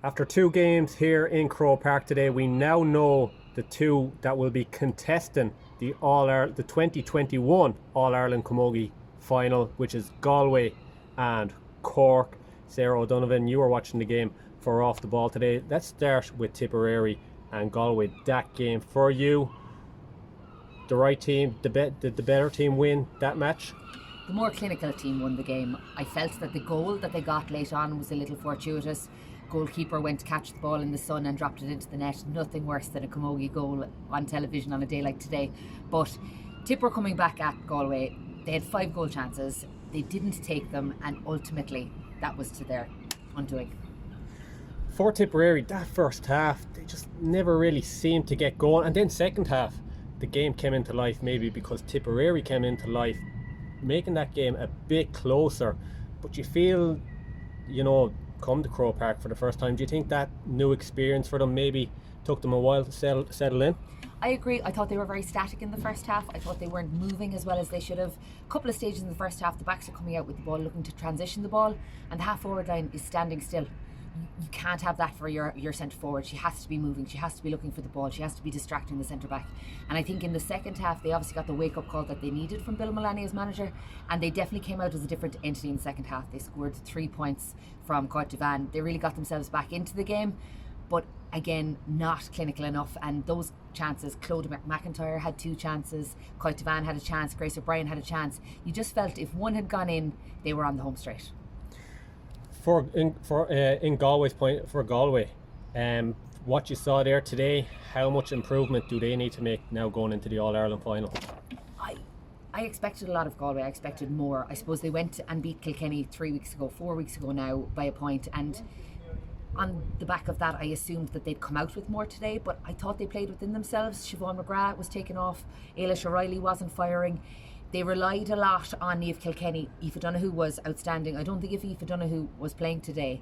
After two games here in Croke Park today, we now know the two that will be contesting the 2021 All-Ireland Camogie final, which is Galway and Cork. Sarah O'Donovan, you were watching the game for Off the Ball today. Let's start with Tipperary and Galway. That game for you, the right team, did the better team win that match? The more clinical team won the game. I felt that the goal that they got late on was a little fortuitous. Goalkeeper went to catch the ball in the sun and dropped it into the net. Nothing worse than a camogie goal on television on a day like today. But Tipper coming back at Galway, they had 5 goal chances. They didn't take them, and ultimately that was to their undoing. For Tipperary, that first half, they just never really seemed to get going. And then second half, the game came into life, maybe because Tipperary came into life, making that game a bit closer. But you feel, come to Croke Park for the first time, do you think that new experience for them maybe took them a while to settle in? I agree. I thought they were very static in the first half. I thought they weren't moving as well as they should have. A couple of stages in the first half, the backs are coming out with the ball, looking to transition the ball, and the half-forward line is standing still. You can't have that for your centre forward. She has to be moving. She has to be looking for the ball. She has to be distracting the centre back. And I think in the second half, they obviously got the wake-up call that they needed from Bill Mullaney as manager, and they definitely came out as a different entity in the second half. They scored 3 points from Daithi. They really got themselves back into the game, but again, not clinical enough. And those chances, Claude McIntyre had 2 chances, Daithi had a chance, Grace O'Brien had a chance. You just felt if one had gone in, they were on the home straight. In Galway's point, for Galway, what you saw there today, how much improvement do they need to make now going into the All-Ireland final? I expected a lot of Galway. I expected more. I suppose they went and beat Kilkenny 4 weeks ago now by a point, and on the back of that I assumed that they'd come out with more today, but I thought they played within themselves. Siobhan McGrath was taken off, Ailish O'Reilly wasn't firing. They relied a lot on Niamh Kilkenny. Aoife Donoghue was outstanding. I don't think if Aoife Donoghue was playing today,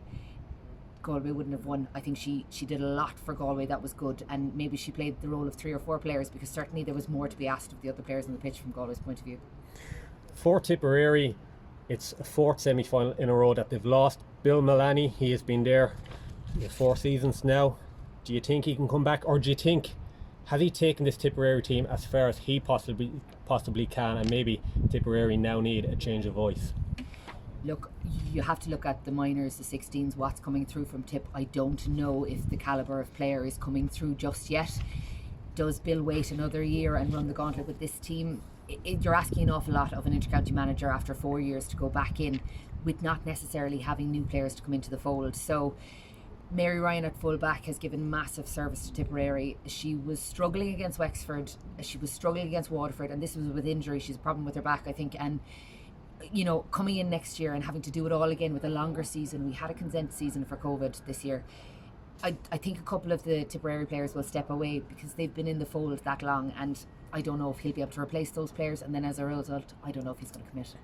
Galway wouldn't have won. I think she did a lot for Galway that was good, and maybe she played the role of 3 or 4 players, because certainly there was more to be asked of the other players on the pitch from Galway's point of view. For Tipperary, it's a 4th semi-final in a row that they've lost. Bill Mullaney, he has been there 4 seasons now. Do you think he can come back, or do you think, has he taken this Tipperary team as far as he possibly can, and maybe Tipperary now need a change of voice? Look, you have to look at the minors, the 16s, what's coming through from Tip. I don't know if the calibre of player is coming through just yet. Does Bill wait another year and run the gauntlet with this team? You're asking an awful lot of an inter-county manager after 4 years to go back in with not necessarily having new players to come into the fold. So Mary Ryan at full-back has given massive service to Tipperary. She was struggling against Wexford, she was struggling against Waterford, and this was with injury. She's a problem with her back, I think, and coming in next year and having to do it all again with a longer season. We had a condensed season for COVID this year. I think a couple of the Tipperary players will step away because they've been in the fold that long, and I don't know if he'll be able to replace those players, and then as a result, I don't know if he's going to commit.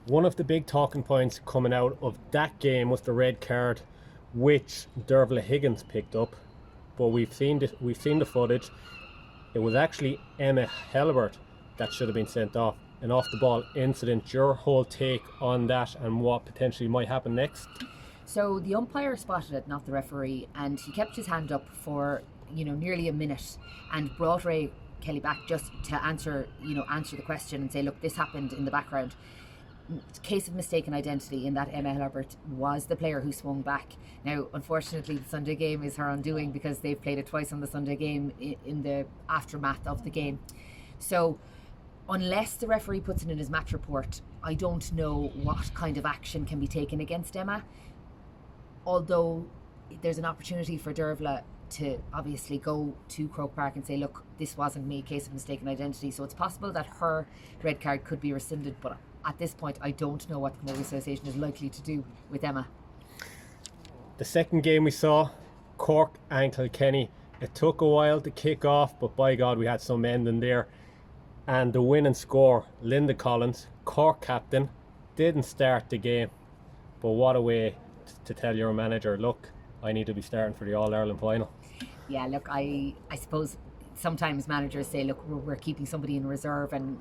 One of the big talking points coming out of that game was the red card which Dervla Higgins picked up, but we've seen the footage. It was actually Emma Helbert that should have been sent off. An off the ball incident. Your whole take on that and what potentially might happen next? So the umpire spotted it, not the referee, and he kept his hand up for nearly a minute and brought Ray Kelly back just to answer the question and say, look, this happened in the background. Case of mistaken identity in that Emma Helbert was the player who swung back. Now, unfortunately, the Sunday game is her undoing because they've played it twice on the Sunday game in the aftermath of the game. So unless the referee puts it in his match report, I don't know what kind of action can be taken against Emma. Although there's an opportunity for Dervla to obviously go to Croke Park and say, look, this wasn't me, case of mistaken identity. So it's possible that her red card could be rescinded, but at this point I don't know what the Camogie Association is likely to do with Emma. The second game we saw, Cork and Kilkenny, it took a while to kick off, but by God we had some ending there. And the winning score, Linda Collins, Cork captain, didn't start the game, but what a way to tell your manager, look, I need to be starting for the All-Ireland final. Yeah, look, I suppose sometimes managers say, look, we're keeping somebody in reserve, and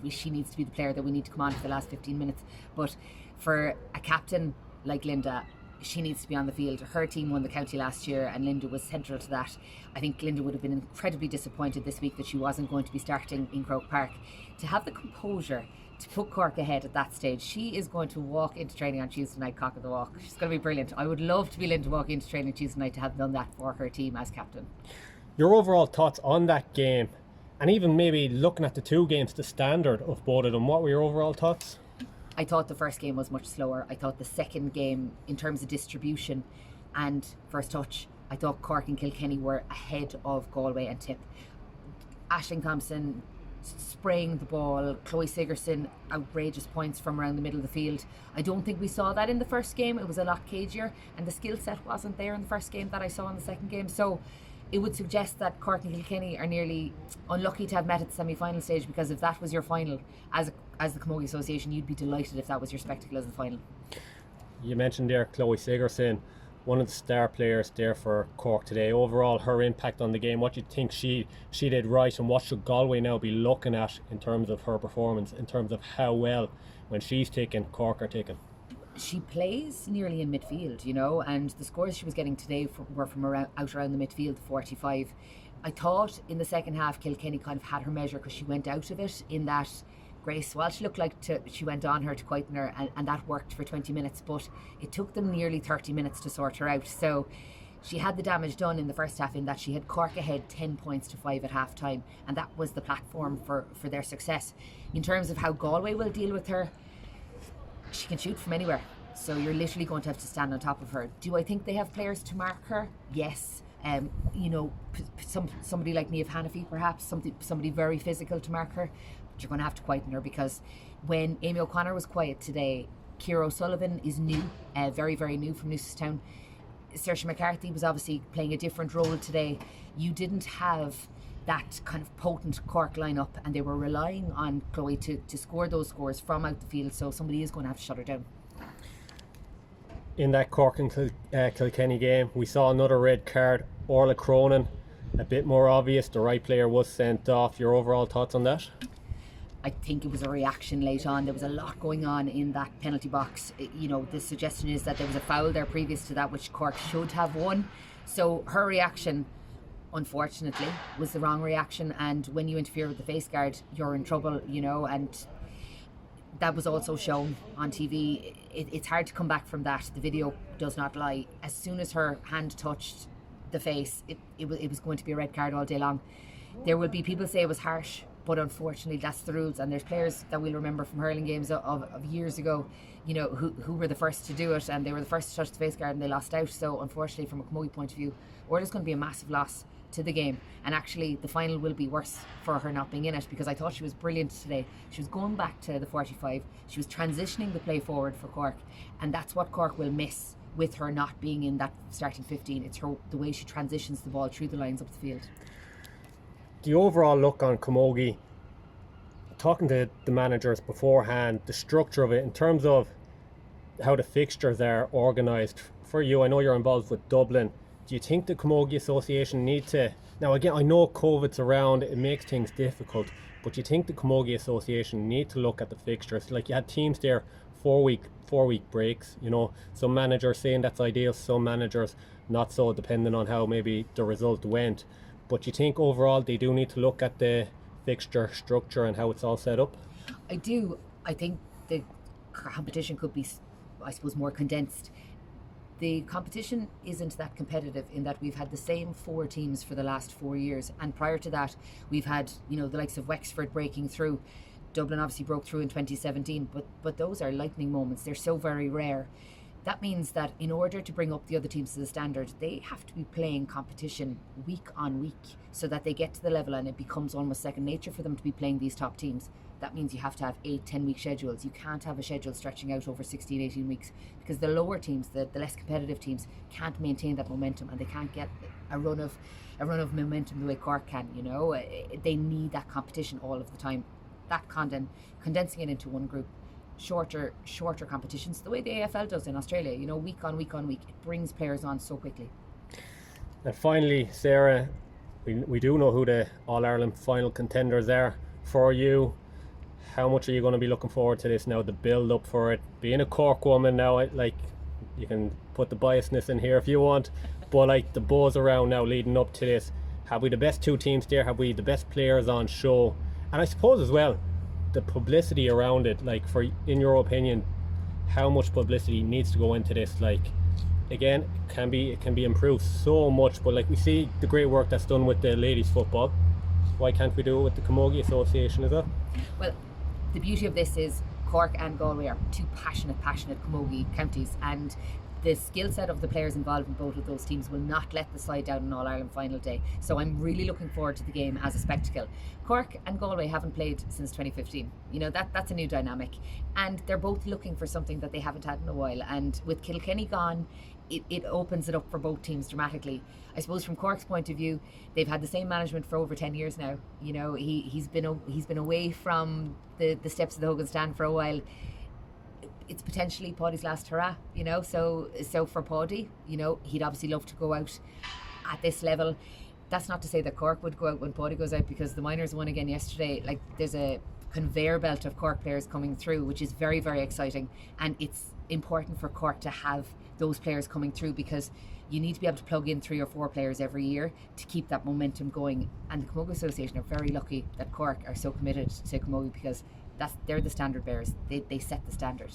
she needs to be the player that we need to come on for the last 15 minutes. But for a captain like Linda, she needs to be on the field. Her team won the county last year and Linda was central to that. I think Linda would have been incredibly disappointed this week that she wasn't going to be starting in Croke Park. To have the composure to put Cork ahead at that stage, she is going to walk into training on Tuesday night, cock of the walk. She's going to be brilliant. I would love to be Linda walking into training Tuesday night to have done that for her team as captain. Your overall thoughts on that game, and even maybe looking at the two games, the standard of both of them, what were your overall thoughts? I thought the first game was much slower. I thought the second game, in terms of distribution and first touch, I thought Cork and Kilkenny were ahead of Galway and Tip. Aisling Thompson spraying the ball, Chloe Sigerson, outrageous points from around the middle of the field. I don't think we saw that in the first game. It was a lot cagier, and the skill set wasn't there in the first game that I saw in the second game. So it would suggest that Cork and Kilkenny are nearly unlucky to have met at the semi-final stage, because if that was your final as the Camogie Association, you'd be delighted if that was your spectacle as the final. You mentioned there Chloe Sigerson, one of the star players there for Cork today. Overall, her impact on the game, what do you think she did right, and what should Galway now be looking at in terms of her performance, in terms of how well, when she's taken, Cork are taken? She plays nearly in midfield, you know, and the scores she was getting today were from around the midfield, 45. I thought in the second half Kilkenny kind of had her measure, because she went out of it in that Grace Walsh looked like she went on her to quieten her, and that worked for 20 minutes, but it took them nearly 30 minutes to sort her out. So she had the damage done in the first half, in that she had Cork ahead 10 points to 5 at half time, and that was the platform for their success. In terms of how Galway will deal with her, she can shoot from anywhere, so you're literally going to have to stand on top of her. Do I think they have players to mark her? Yes. You know, somebody like Niamh Hannafy, perhaps, somebody very physical to mark her. But you're going to have to quieten her, because when Amy O'Connor was quiet today, Ciara O'Sullivan is new, very, very new from Newcestown. Saoirse McCarthy was obviously playing a different role today. You didn't have that kind of potent Cork lineup, and they were relying on Chloe to score those scores from out the field, so somebody is going to have to shut her down. In that Cork and Kilkenny game, we saw another red card. Orla Cronin, a bit more obvious, the right player was sent off. Your overall thoughts on that? I think it was a reaction late on. There was a lot going on in that penalty box. You know, the suggestion is that there was a foul there previous to that, which Cork should have won. So her reaction, unfortunately, was the wrong reaction, and when you interfere with the face guard, you're in trouble, you know, and that was also shown on TV. It's hard to come back from that. The video does not lie. As soon as her hand touched the face, it was going to be a red card all day long. There will be people say it was harsh, but unfortunately that's the rules, and there's players that we'll remember from hurling games of years ago, you know, who were the first to do it, and they were the first to touch the face guard and they lost out. So unfortunately, from a Camogie point of view, Orla's going to be a massive loss to the game, and actually the final will be worse for her not being in it, because I thought she was brilliant today. She was going back to the 45, she was transitioning the play forward for Cork, and that's what Cork will miss with her not being in that starting 15. It's the way she transitions the ball through the lines up the field. The overall look on Camogie, talking to the managers beforehand, the structure of it in terms of how the fixtures are organised for you. I know you're involved with Dublin. Do you think the Camogie Association need to, now again, I know COVID's around, it makes things difficult, but do you think the Camogie Association need to look at the fixtures? Like, you had teams there 4 week breaks, you know, some managers saying that's ideal, some managers not so, depending on how maybe the result went. But you think overall they do need to look at the fixture structure and how it's all set up? I do. I think the competition could be, I suppose, more condensed. The competition isn't that competitive, in that we've had the same 4 teams for the last 4 years, and prior to that we've had, you know, the likes of Wexford breaking through. Dublin obviously broke through in 2017, but those are lightning moments. They're so very rare. That means that in order to bring up the other teams to the standard, they have to be playing competition week on week, so that they get to the level and it becomes almost second nature for them to be playing these top teams. That means you have to have 8-10 week schedules. You can't have a schedule stretching out over 16-18 weeks, because the lower teams, the less competitive teams, can't maintain that momentum, and they can't get a run of momentum the way Cork can. You know, they need that competition all of the time. That condensing it into one group, shorter competitions, the way the AFL does in Australia, you know, week on week, it brings players on so quickly. And finally, Sarah, we do know who the All-Ireland final contenders are for you. How much are you going to be looking forward to this now, the build up for it? Being a Cork woman now, like, you can put the biasness in here if you want. But like the buzz around now leading up to this, have we the best two teams there? Have we the best players on show? And I suppose as well, the publicity around it, like in your opinion, how much publicity needs to go into this? Like, again, it can be improved so much, but like we see the great work that's done with the ladies football. Why can't we do it with the Camogie Association as well? Well, the beauty of this is Cork and Galway are two passionate Camogie counties, and the skill set of the players involved in both of those teams will not let the side down on All-Ireland final day. So I'm really looking forward to the game as a spectacle. Cork and Galway haven't played since 2015. You know, that's a new dynamic. And they're both looking for something that they haven't had in a while. And with Kilkenny gone, it opens it up for both teams dramatically. I suppose from Cork's point of view, they've had the same management for over 10 years now. You know, he's been away from the steps of the Hogan stand for a while. It's potentially Paddy's last hurrah, you know, so for Paddy, you know, he'd obviously love to go out at this level. That's not to say that Cork would go out when Paddy goes out, because the minors won again yesterday. Like, there's a conveyor belt of Cork players coming through, which is very, very exciting, and it's important for Cork to have those players coming through, because you need to be able to plug in 3 or 4 players every year to keep that momentum going. And the Camogie Association are very lucky that Cork are so committed to Camogie, because they're the standard bearers. They set the standard.